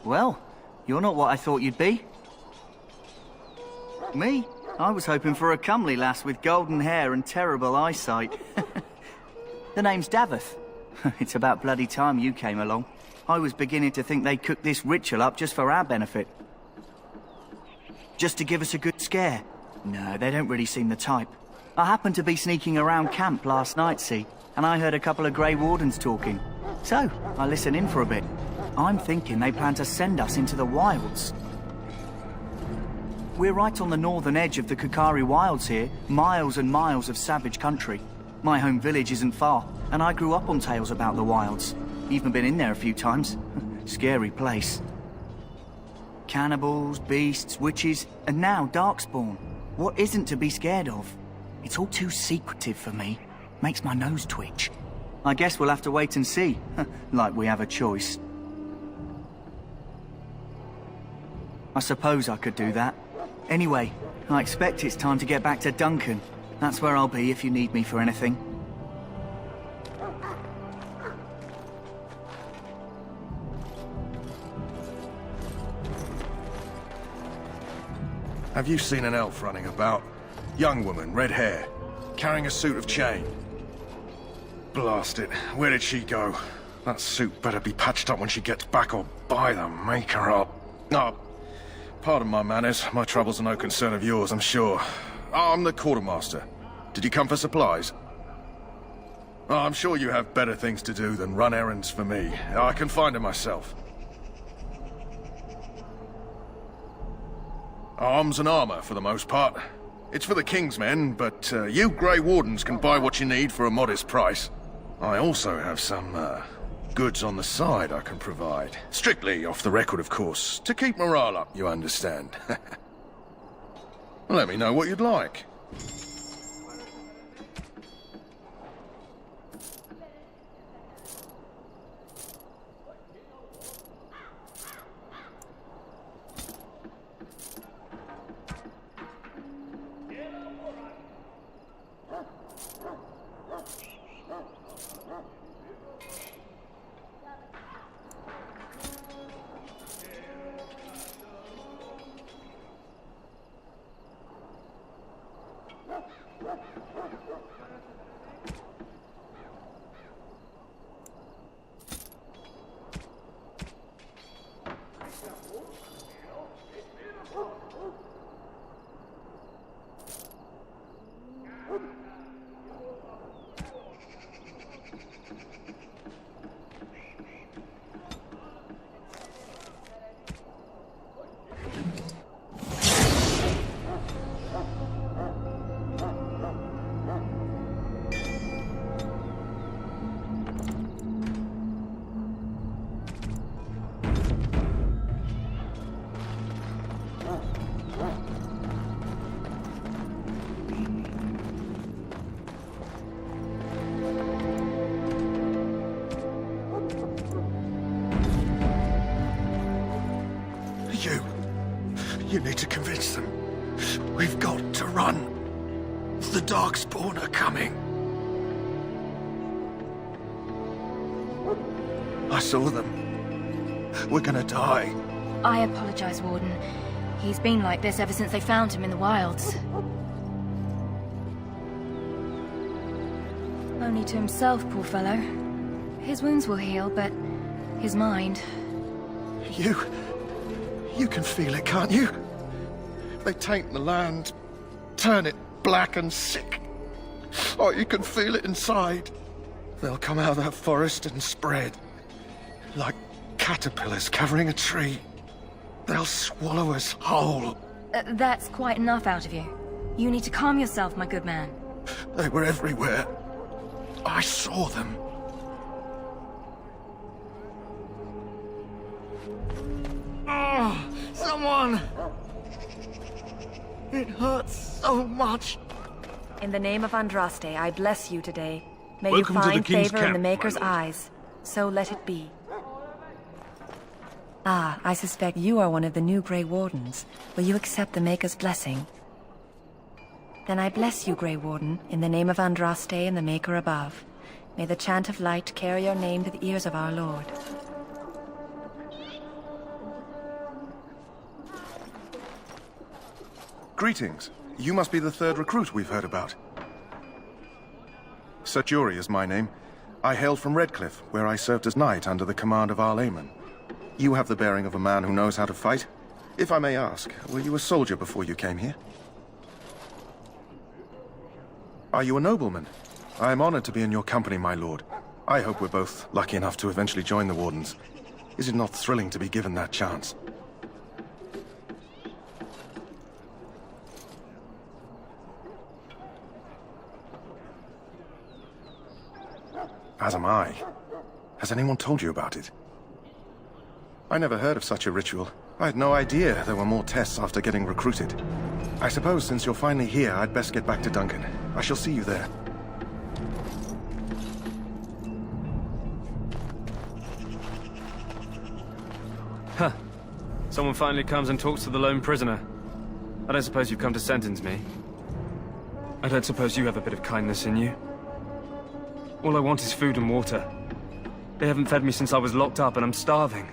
Well, you're not what I thought you'd be. Me? I was hoping for a comely lass with golden hair and terrible eyesight. The name's Davith. It's about bloody time you came along. I was beginning to think they cooked this ritual up just for our benefit. Just to give us a good scare. No, they don't really seem the type. I happened to be sneaking around camp last night, see, and I heard a couple of Grey Wardens talking. So, I listened in for a bit. I'm thinking they plan to send us into the wilds. We're right on the northern edge of the Kukari Wilds here, miles and miles of savage country. My home village isn't far, and I grew up on tales about the wilds. Even been in there a few times. Scary place. Cannibals, beasts, witches, and now Darkspawn. What isn't to be scared of? It's all too secretive for me. Makes my nose twitch. I guess we'll have to wait and see. Like we have a choice. I suppose I could do that. Anyway, I expect it's time to get back to Duncan. That's where I'll be if you need me for anything. Have you seen an elf running about? Young woman, red hair, carrying a suit of chain. Blast it, where did she go? That suit better be patched up when she gets back, or by the maker up. Oh, pardon my manners. My troubles are no concern of yours, I'm sure. I'm the quartermaster. Did you come for supplies? Oh, I'm sure you have better things to do than run errands for me. I can find them myself. Arms and armor, for the most part. It's for the King's men, but you Grey Wardens can buy what you need for a modest price. I also have some, goods on the side I can provide. Strictly off the record, of course. To keep morale up, you understand. Let me know what you'd like. You need to convince them. We've got to run. The Darkspawn are coming. I saw them. We're gonna die. I apologize, Warden. He's been like this ever since they found him in the wilds. Only to himself, poor fellow. His wounds will heal, but his mind... You can feel it, can't you? They taint the land, turn it black and sick. Oh, you can feel it inside. They'll come out of that forest and spread. Like caterpillars covering a tree. They'll swallow us whole. That's quite enough out of you. You need to calm yourself, my good man. They were everywhere. I saw them. Oh, someone! It hurts so much. In the name of Andraste, I bless you today. May Welcome you to the find King's favor in the camp, Maker's my lord. eyes. So let it be. Ah, I suspect you are one of the new Grey Wardens. Will you accept the Maker's blessing? Then I bless you, Grey Warden, in the name of Andraste and the Maker above. May the chant of light carry your name to the ears of our Lord. Greetings. You must be the third recruit we've heard about. Sir Jury is my name. I hail from Redcliffe, where I served as knight under the command of I'll. You have the bearing of a man who knows how to fight. If I may ask, were you a soldier before you came here? Are you a nobleman? I am honored to be in your company, my lord. I hope we're both lucky enough to eventually join the Wardens. Is it not thrilling to be given that chance? As am I. Has anyone told you about it? I never heard of such a ritual. I had no idea there were more tests after getting recruited. I suppose since you're finally here, I'd best get back to Duncan. I shall see you there. Huh. Someone finally comes and talks to the lone prisoner. I don't suppose you've come to sentence me. I don't suppose you have a bit of kindness in you. All I want is food and water. They haven't fed me since I was locked up and I'm starving.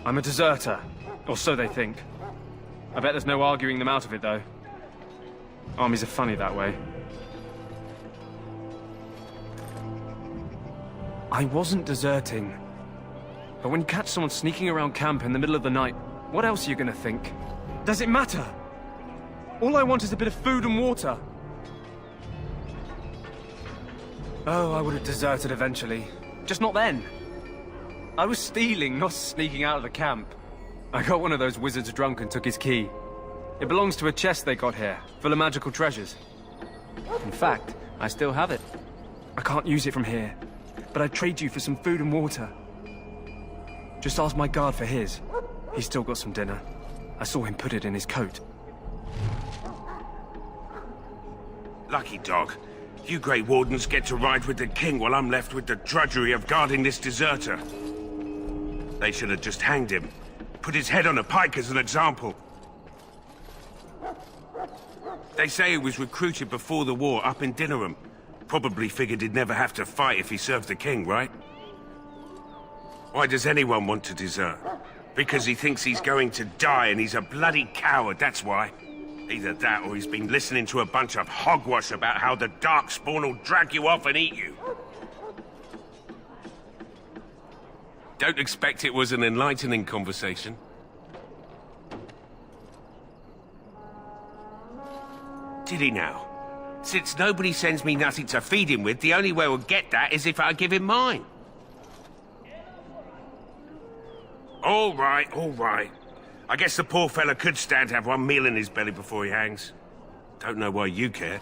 I'm a deserter, or so they think. I bet there's no arguing them out of it, though. Armies are funny that way. I wasn't deserting. But when you catch someone sneaking around camp in the middle of the night, what else are you gonna think? Does it matter? All I want is a bit of food and water. Oh, I would have deserted eventually. Just not then. I was stealing, not sneaking out of the camp. I got one of those wizards drunk and took his key. It belongs to a chest they got here, full of magical treasures. In fact, I still have it. I can't use it from here, but I'd trade you for some food and water. Just ask my guard for his. He's still got some dinner. I saw him put it in his coat. Lucky dog. You Grey Wardens get to ride with the king while I'm left with the drudgery of guarding this deserter. They should have just hanged him. Put his head on a pike as an example. They say he was recruited before the war up in Dinnerham. Probably figured he'd never have to fight if he served the king, right? Why does anyone want to desert? Because he thinks he's going to die and he's a bloody coward, that's why. Either that or he's been listening to a bunch of hogwash about how the Darkspawn will drag you off and eat you. Don't expect it was an enlightening conversation. Did he now? Since nobody sends me nothing to feed him with, the only way we'll get that is if I give him mine. All right, all right. I guess the poor fella could stand to have one meal in his belly before he hangs. Don't know why you care.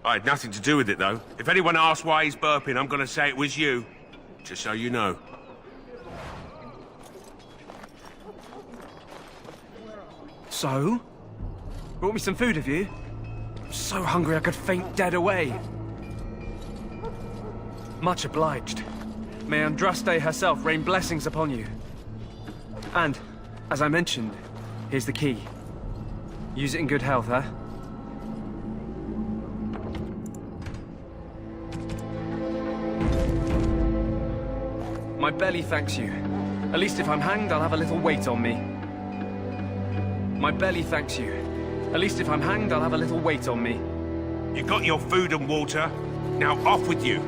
I had nothing to do with it, though. If anyone asks why he's burping, I'm gonna say it was you. Just so you know. So? Brought me some food, have you? I'm so hungry I could faint dead away. Much obliged. May Andraste herself rain blessings upon you. And, as I mentioned, here's the key. Use it in good health, huh? My belly thanks you. At least if I'm hanged, I'll have a little weight on me. My belly thanks you. At least if I'm hanged, I'll have a little weight on me. You got your food and water. Now off with you.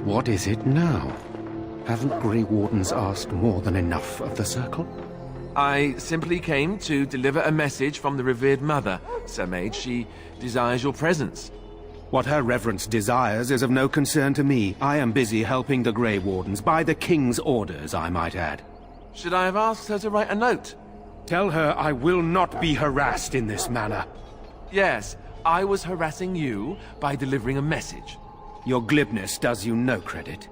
What is it now? Haven't Grey Wardens asked more than enough of the Circle? I simply came to deliver a message from the revered mother, Sir Mage. She desires your presence. What her reverence desires is of no concern to me. I am busy helping the Grey Wardens, by the King's orders, I might add. Should I have asked her to write a note? Tell her I will not be harassed in this manner. Yes, I was harassing you by delivering a message. Your glibness does you no credit.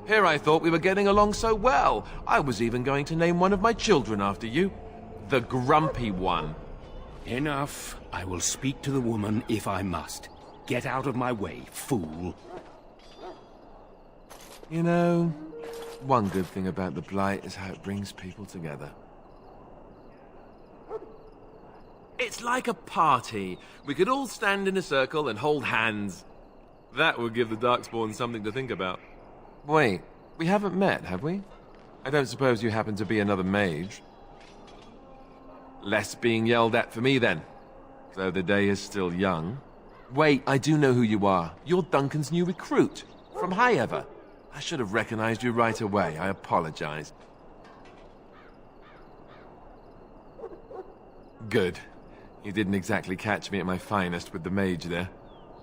Here I thought we were getting along so well. I was even going to name one of my children after you. The Grumpy One. Enough. I will speak to the woman if I must. Get out of my way, fool. You know, One good thing about the Blight is how it brings people together. It's like a party. We could all stand in a circle and hold hands. That would give the Darkspawn something to think about. Wait, we haven't met, have we? I don't suppose you happen to be another mage? Less being yelled at for me, then. Though the day is still young. Wait, I do know who you are. You're Duncan's new recruit. From High Ever. I should have recognized you right away. I apologize. Good. You didn't exactly catch me at my finest with the mage there.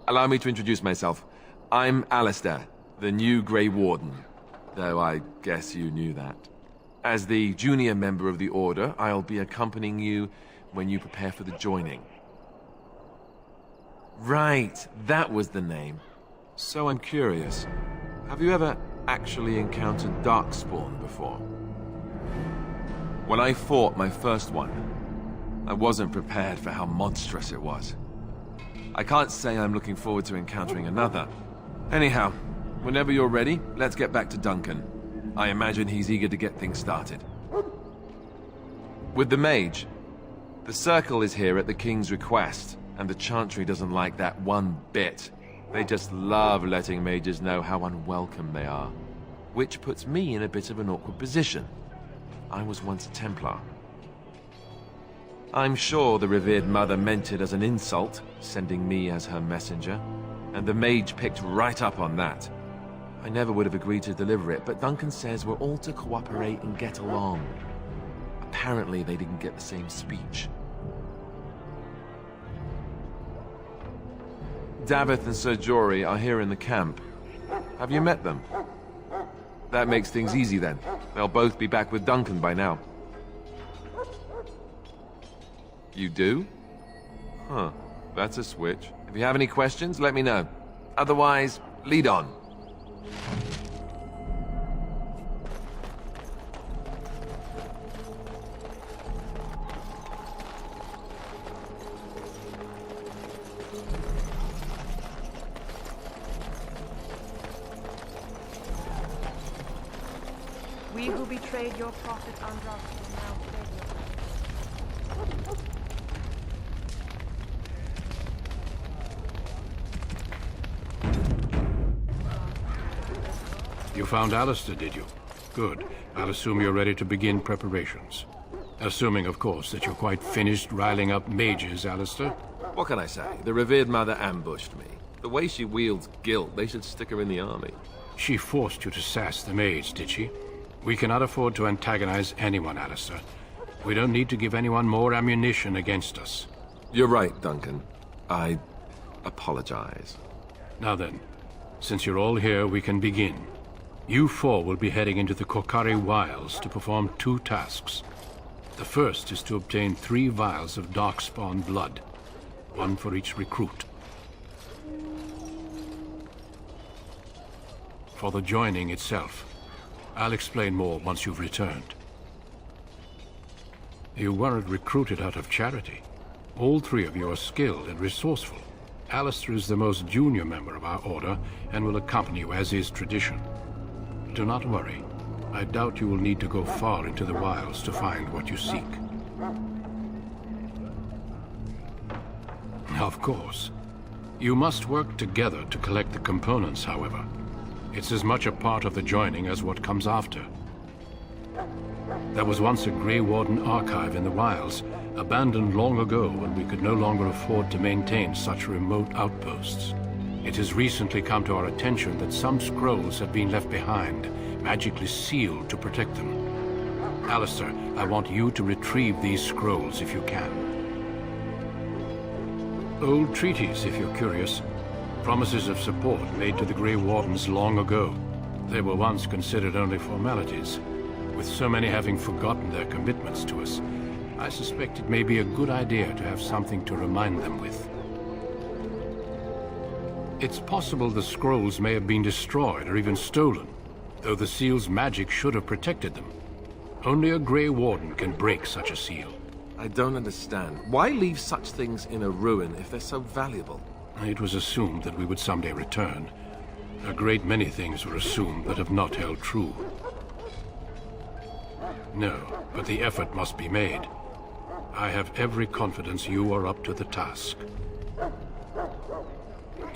Allow me to introduce myself. I'm Alistair, the new Grey Warden. Though I guess you knew that. As the junior member of the Order, I'll be accompanying you when you prepare for the joining. Right, that was the name. So I'm curious. Have you ever actually encountered Darkspawn before? When I fought my first one, I wasn't prepared for how monstrous it was. I can't say I'm looking forward to encountering another. Anyhow, whenever you're ready, let's get back to Duncan. I imagine he's eager to get things started. With the mage, the Circle is here at the King's request, and the Chantry doesn't like that one bit. They just love letting mages know how unwelcome they are. Which puts me in a bit of an awkward position. I was once a Templar. I'm sure the revered mother meant it as an insult, sending me as her messenger, and the mage picked right up on that. I never would have agreed to deliver it, but Duncan says we're all to cooperate and get along. Apparently they didn't get the same speech. Davith and Sir Jory are here in the camp. Have you met them? That makes things easy then. They'll both be back with Duncan by now. You do? Huh. That's a switch. If you have any questions, let me know. Otherwise, lead on. We who betrayed your prophet Andras will now tread your path. You found Alistair, did you? Good. I'll assume you're ready to begin preparations. Assuming, of course, that you're quite finished riling up mages, Alistair. What can I say? The revered mother ambushed me. The way she wields guilt, they should stick her in the army. She forced you to sass the mage, did she? We cannot afford to antagonize anyone, Alistair. We don't need to give anyone more ammunition against us. You're right, Duncan. I apologize. Now then, since you're all here, we can begin. You four will be heading into the Korcari Wilds to perform 2 tasks. The first is to obtain 3 vials of Darkspawn blood, 1 for each recruit. For the joining itself, I'll explain more once you've returned. You weren't recruited out of charity. All 3 of you are skilled and resourceful. Alistair is the most junior member of our order and will accompany you as is tradition. Do not worry. I doubt you will need to go far into the wilds to find what you seek. Of course. You must work together to collect the components, however. It's as much a part of the joining as what comes after. There was once a Grey Warden archive in the wilds, abandoned long ago when we could no longer afford to maintain such remote outposts. It has recently come to our attention that some scrolls have been left behind, magically sealed to protect them. Alistair, I want you to retrieve these scrolls if you can. Old treaties, if you're curious. Promises of support made to the Grey Wardens long ago. They were once considered only formalities. With so many having forgotten their commitments to us, I suspect it may be a good idea to have something to remind them with. It's possible the scrolls may have been destroyed or even stolen, though the seal's magic should have protected them. Only a Grey Warden can break such a seal. I don't understand. Why leave such things in a ruin if they're so valuable? It was assumed that we would someday return. A great many things were assumed that have not held true. No, but the effort must be made. I have every confidence you are up to the task.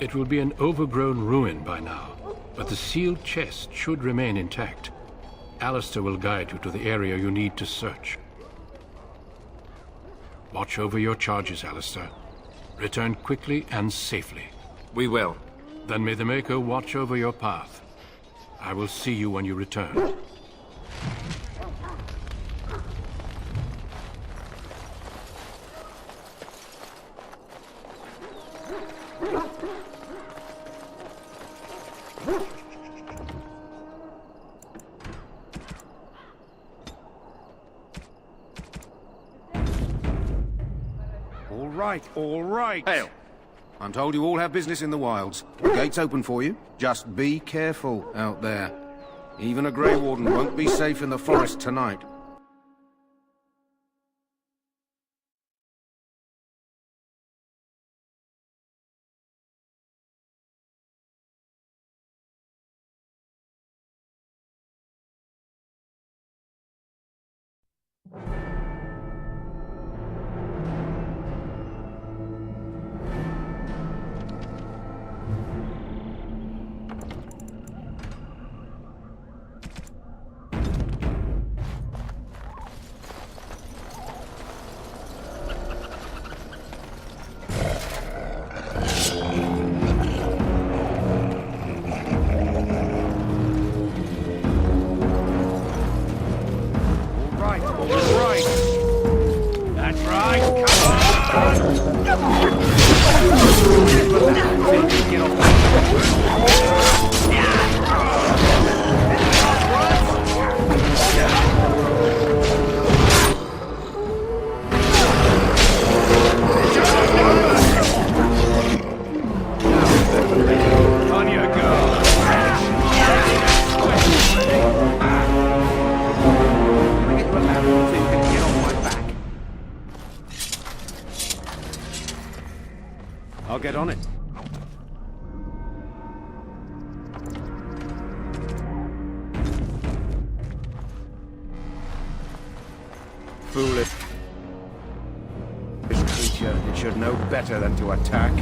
It will be an overgrown ruin by now, but the sealed chest should remain intact. Alistair will guide you to the area you need to search. Watch over your charges, Alistair. Return quickly and safely. We will. Then may the Maker watch over your path. I will see you when you return. All right. Hail. I'm told you all have business in the wilds. The gate's open for you. Just be careful out there. Even a Grey Warden won't be safe in the forest tonight. I'll get on it. Foolish creature, it should know better than to attack.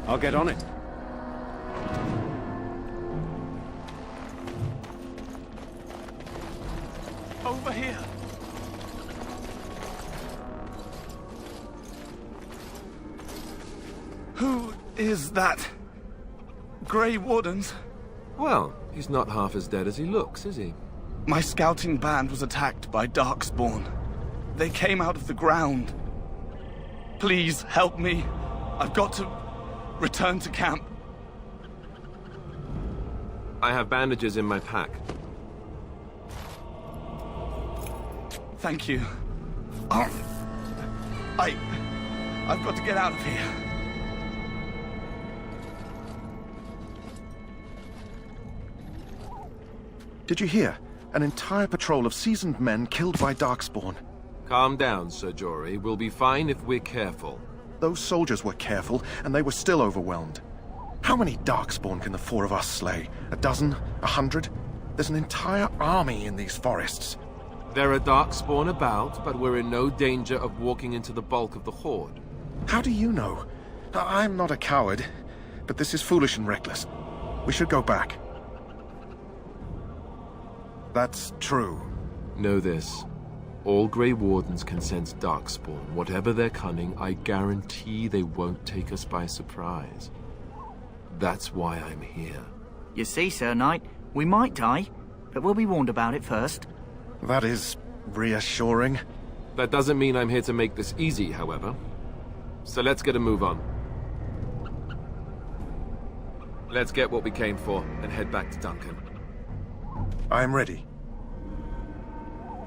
I'll get on it. Over here. Who is that? Grey Wardens? Well, he's not half as dead as he looks, is he? My scouting band was attacked by Darkspawn. They came out of the ground. Please help me. I've got to return to camp. I have bandages in my pack. Thank you. I've got to get out of here. Did you hear? An entire patrol of seasoned men killed by Darkspawn. Calm down, Sir Jory. We'll be fine if we're careful. Those soldiers were careful, and they were still overwhelmed. How many Darkspawn can the four of us slay? A dozen? 100? There's an entire army in these forests. There are Darkspawn about, but we're in no danger of walking into the bulk of the Horde. How do you know? I'm not a coward, but this is foolish and reckless. We should go back. That's true. Know this. All Grey Wardens can sense Darkspawn. Whatever their cunning, I guarantee they won't take us by surprise. That's why I'm here. You see, Sir Knight, we might die, but we'll be warned about it first. That is reassuring. That doesn't mean I'm here to make this easy, however. So let's get a move on. Let's get what we came for and head back to Duncan. I am ready.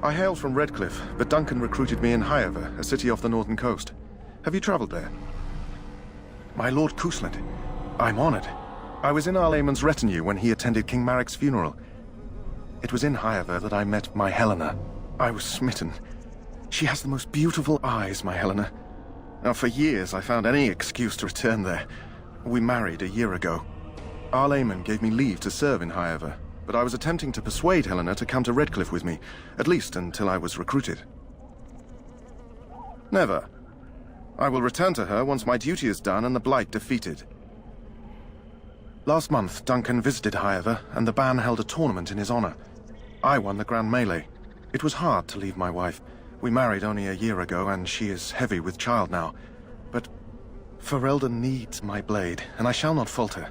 I hail from Redcliffe, but Duncan recruited me in Highover, a city off the northern coast. Have you traveled there? My Lord Cousland, I'm honored. I was in Arlayman's retinue when he attended King Maric's funeral. It was in Highover that I met my Helena. I was smitten. She has the most beautiful eyes, my Helena. Now, for years I found any excuse to return there. We married a year ago. Arlayman gave me leave to serve in Highover, but I was attempting to persuade Helena to come to Redcliffe with me, at least until I was recruited. Never. I will return to her once my duty is done and the Blight defeated. Last month, Duncan visited Highover, and the band held a tournament in his honor. I won the Grand Melee. It was hard to leave my wife. We married only a year ago, and she is heavy with child now. But Ferelden needs my blade, and I shall not falter.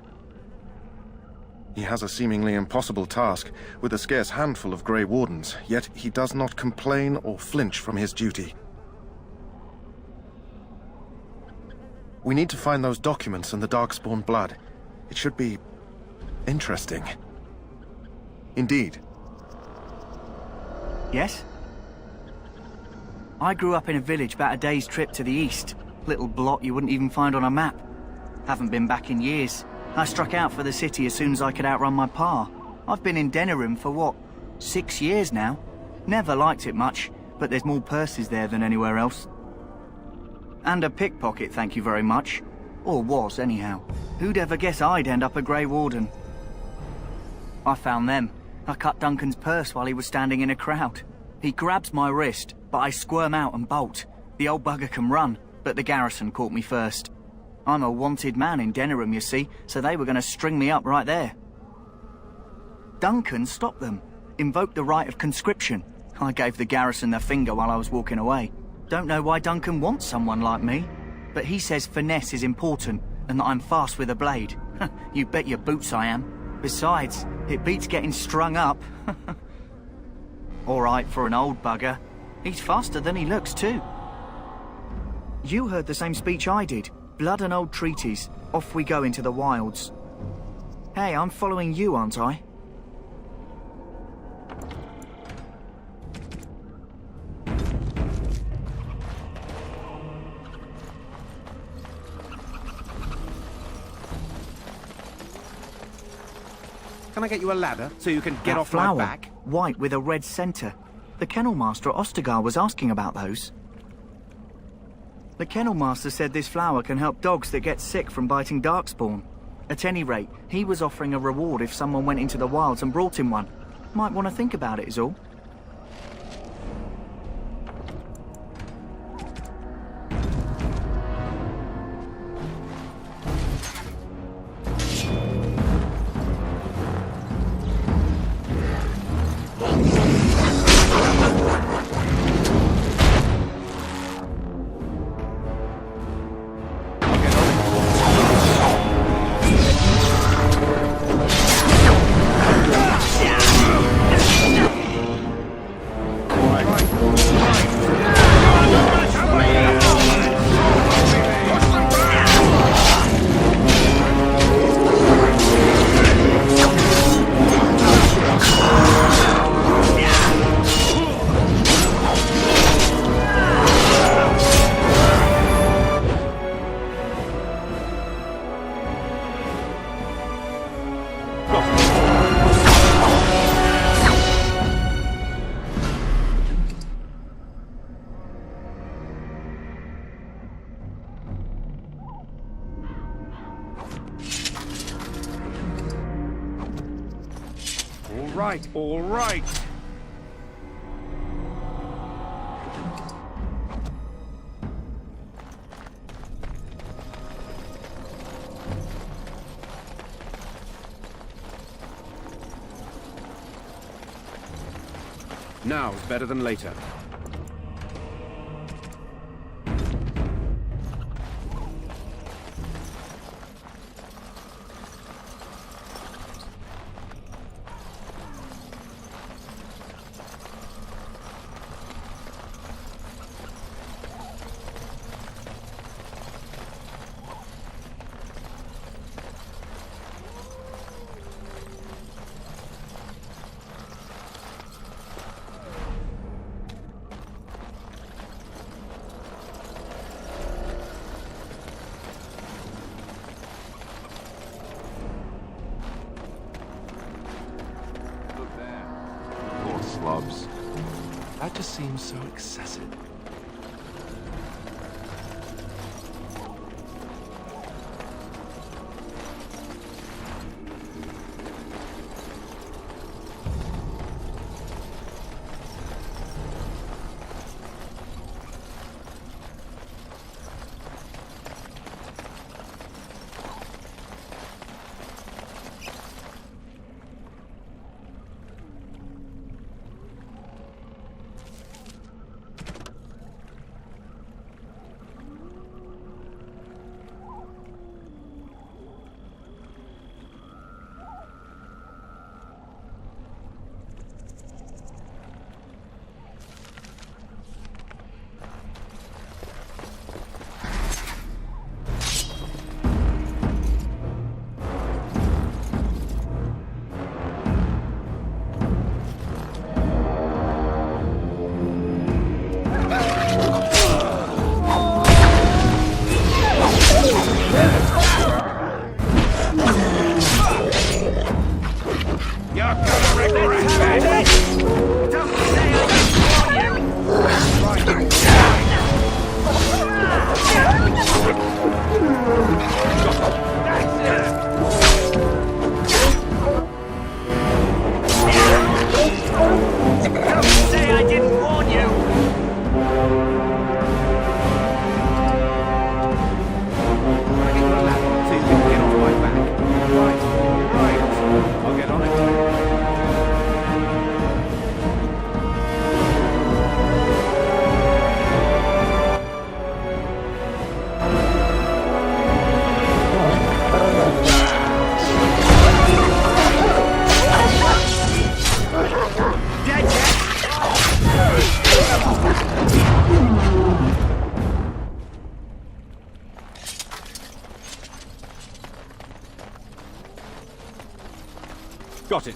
He has a seemingly impossible task, with a scarce handful of Grey Wardens, yet he does not complain or flinch from his duty. We need to find those documents and the Darkspawn blood. It should be interesting. Indeed. Yes? I grew up in a village about a day's trip to the east. Little blot you wouldn't even find on a map. Haven't been back in years. I struck out for the city as soon as I could outrun my pa. I've been in Denerim for what, 6 years now? Never liked it much, but there's more purses there than anywhere else. And a pickpocket, thank you very much. Or was, anyhow. Who'd ever guess I'd end up a Grey Warden? I found them. I cut Duncan's purse while he was standing in a crowd. He grabs my wrist, but I squirm out and bolt. The old bugger can run, but the garrison caught me first. I'm a wanted man in Denerim, you see, so they were going to string me up right there. Duncan stopped them, invoked the right of conscription. I gave the garrison the finger while I was walking away. Don't know why Duncan wants someone like me, but he says finesse is important and that I'm fast with a blade. You bet your boots I am. Besides, it beats getting strung up. All right for an old bugger. He's faster than he looks, too. You heard the same speech I did. Blood and old treaties. Off we go into the wilds. Hey, I'm following you, aren't I? Can I get you a ladder so you can get off flower, my back? White with a red centre. The Kennel Master at Ostergar was asking about those. The Kennel Master said this flower can help dogs that get sick from biting Darkspawn. At any rate, he was offering a reward if someone went into the wilds and brought him one. Might want to think about it is all. All right. Now's better than later. That just seems so excessive. Got it.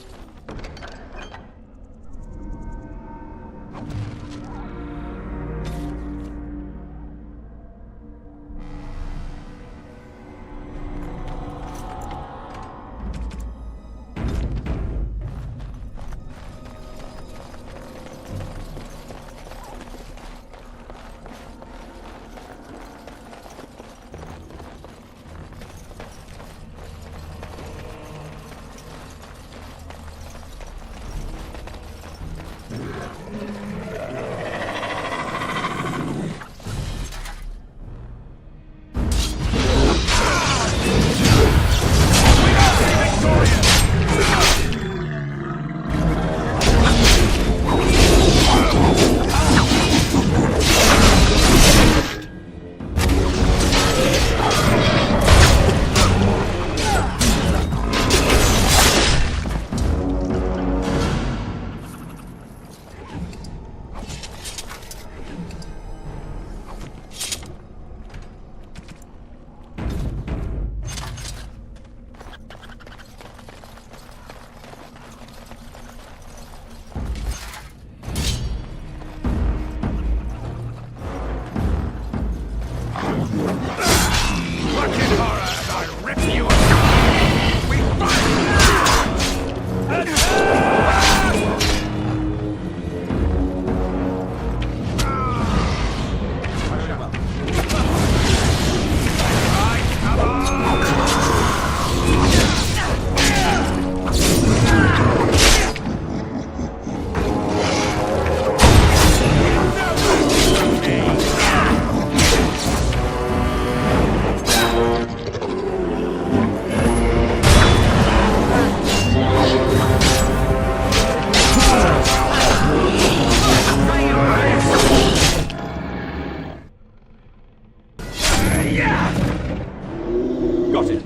Got it.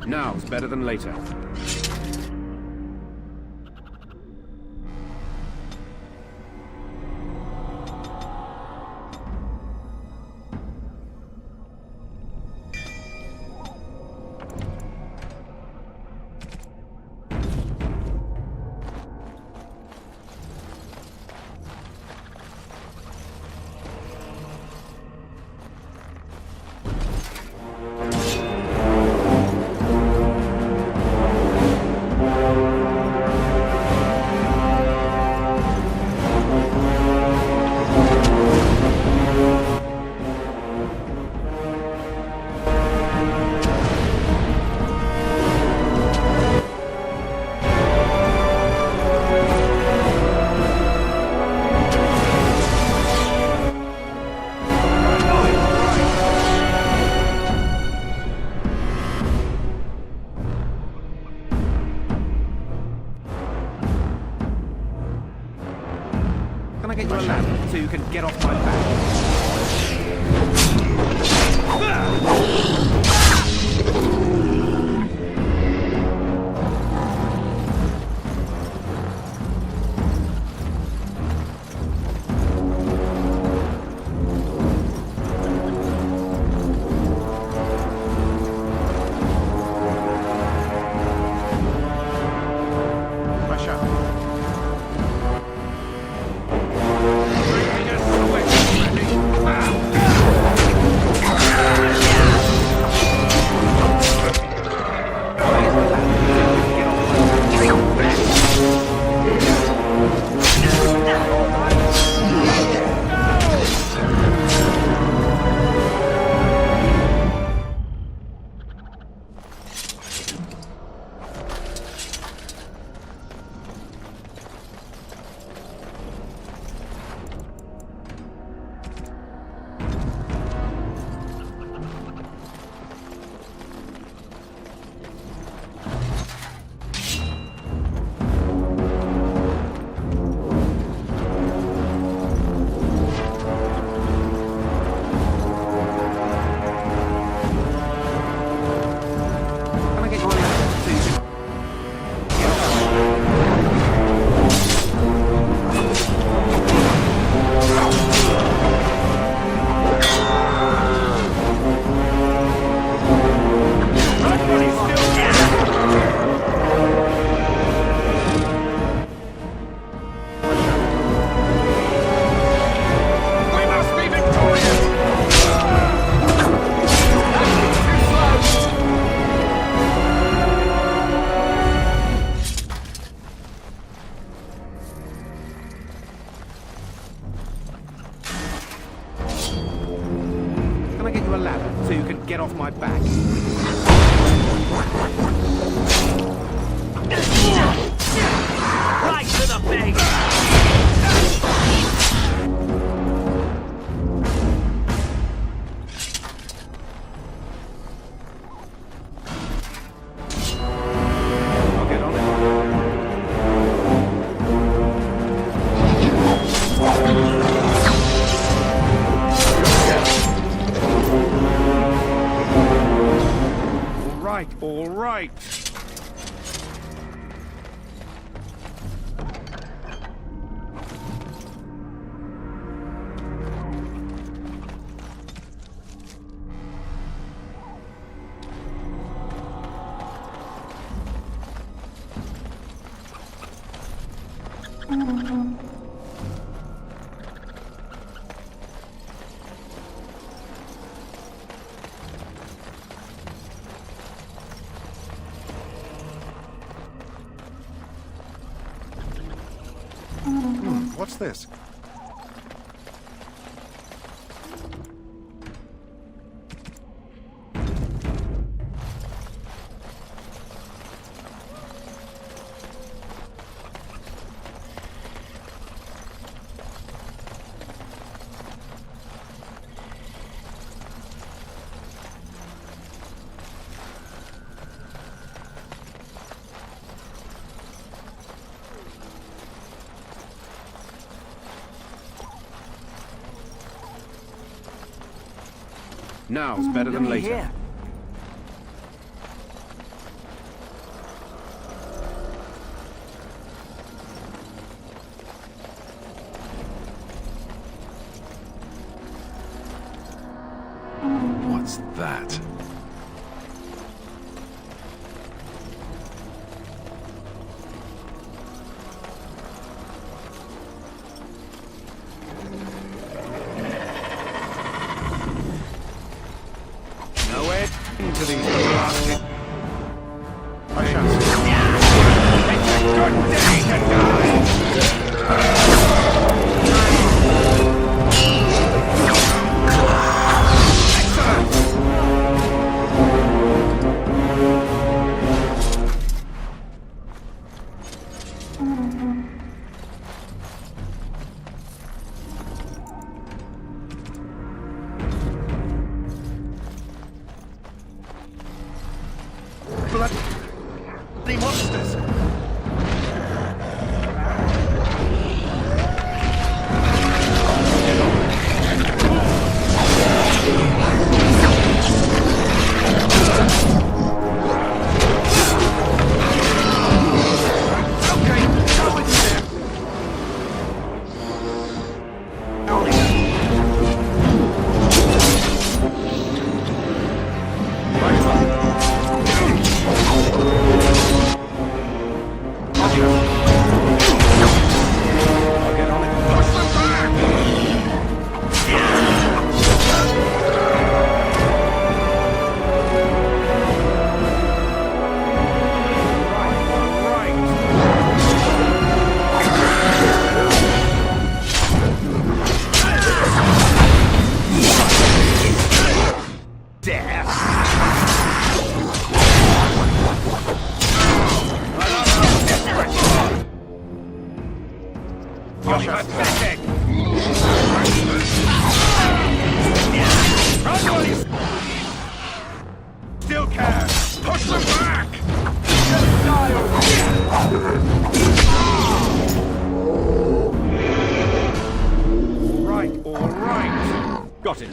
Now's better than later. Can I get you a ladder so you can get off my back? Get off my back. Right to the big! I'll get on it. All right. What's this? Now's better than later. Here. What's that? To these blasted... I shall see. It's a good day to die! Bloody monsters! You're pathetic! Run while you still can! Push them back! Just die all right. Got it.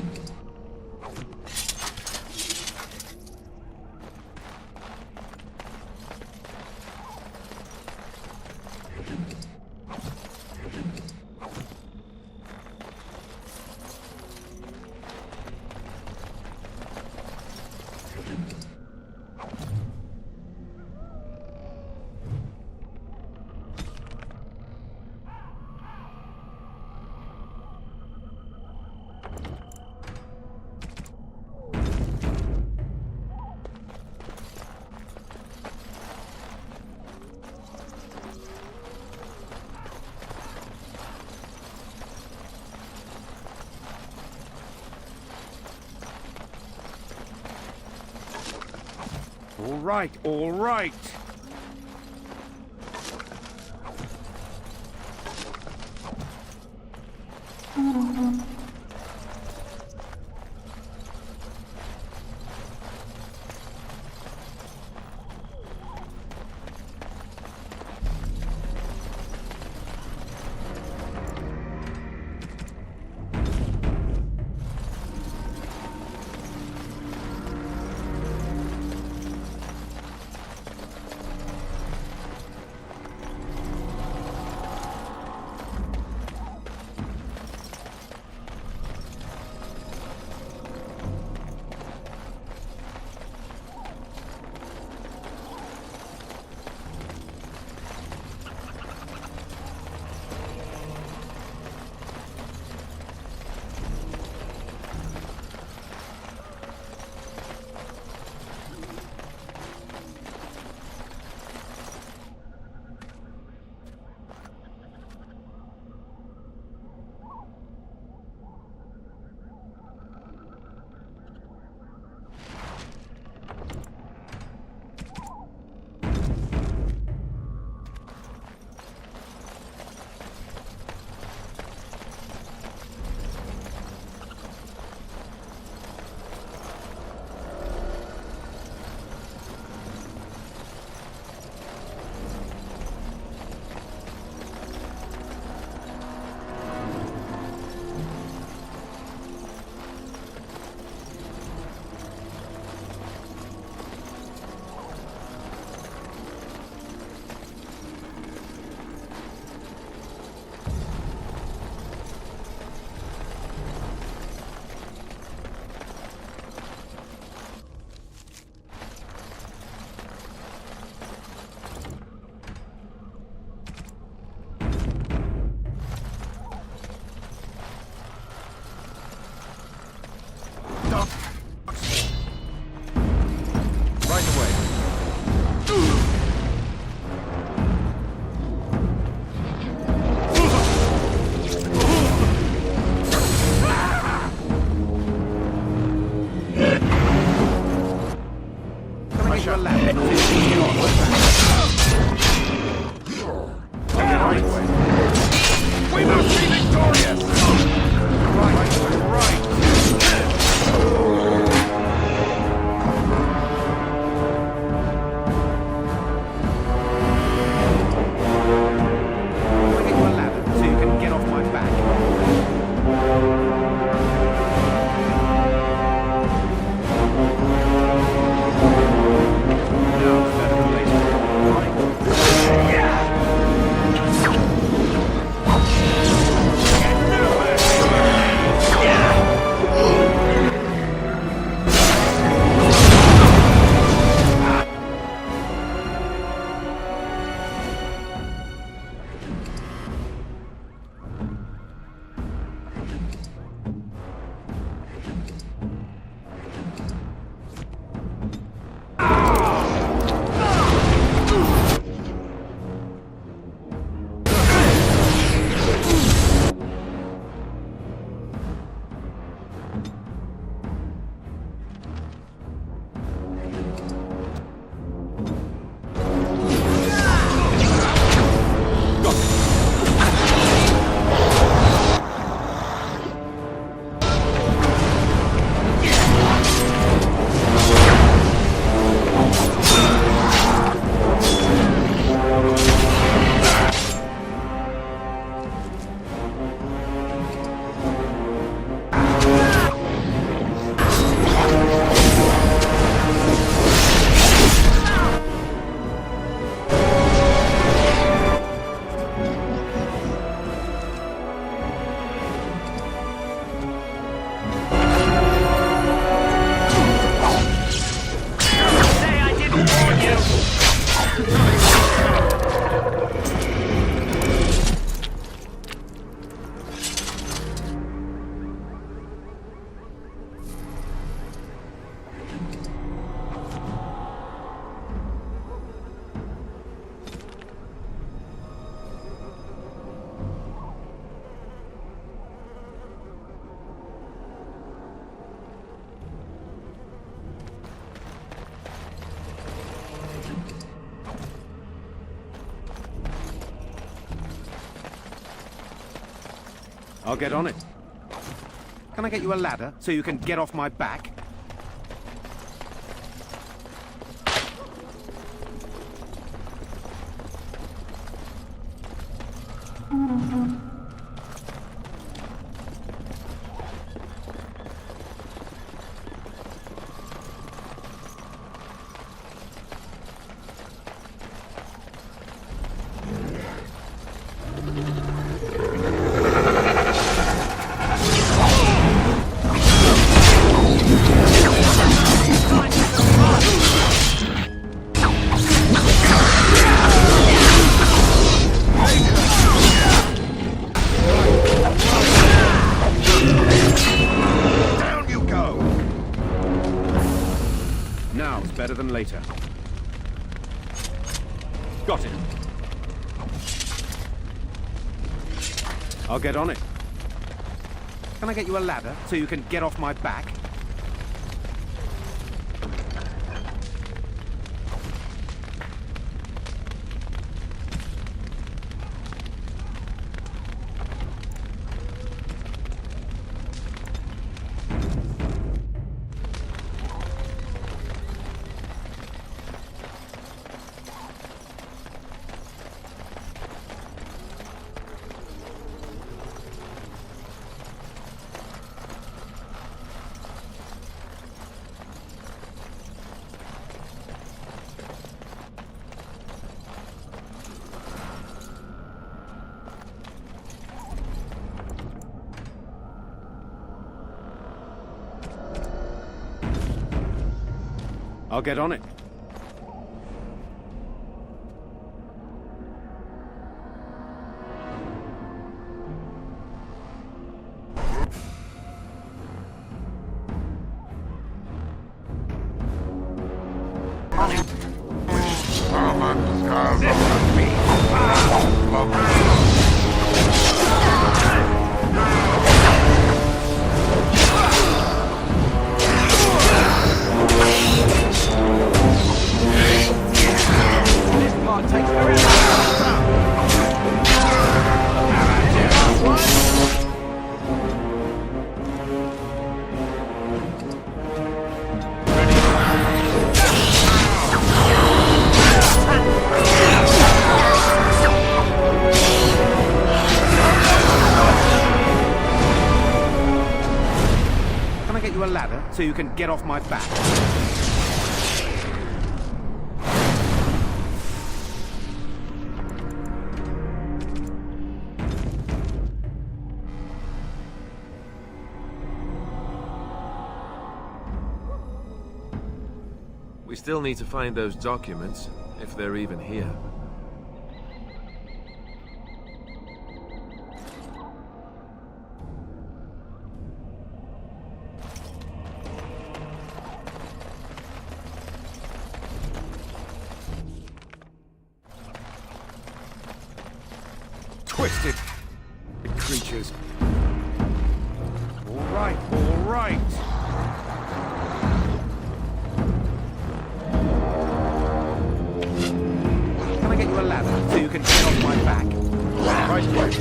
All right. I'll get on it. Can I get you a ladder so you can get off my back? Better than later. Got it. I'll get on it. Can I get you a ladder so you can get off my back? I'll get on it. So you can get off my back. We still need to find those documents, if they're even here. Twisted creatures. All right, all right. Can I get you a ladder so you can get off my back? Right here.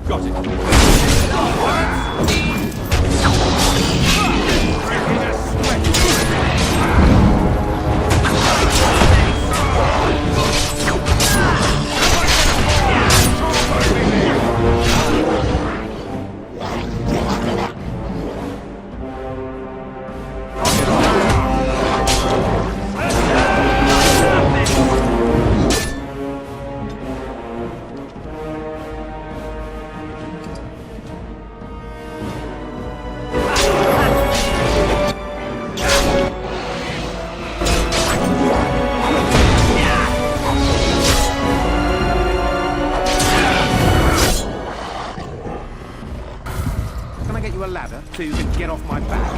Got it. So you can get off my back.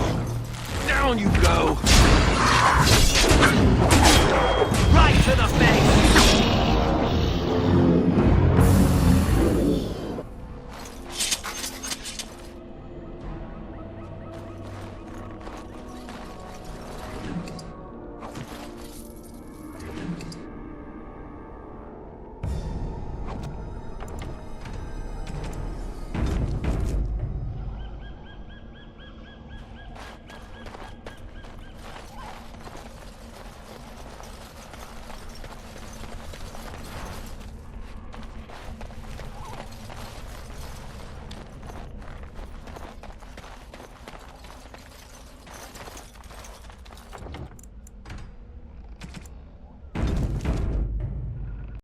Down you go! Right to the face!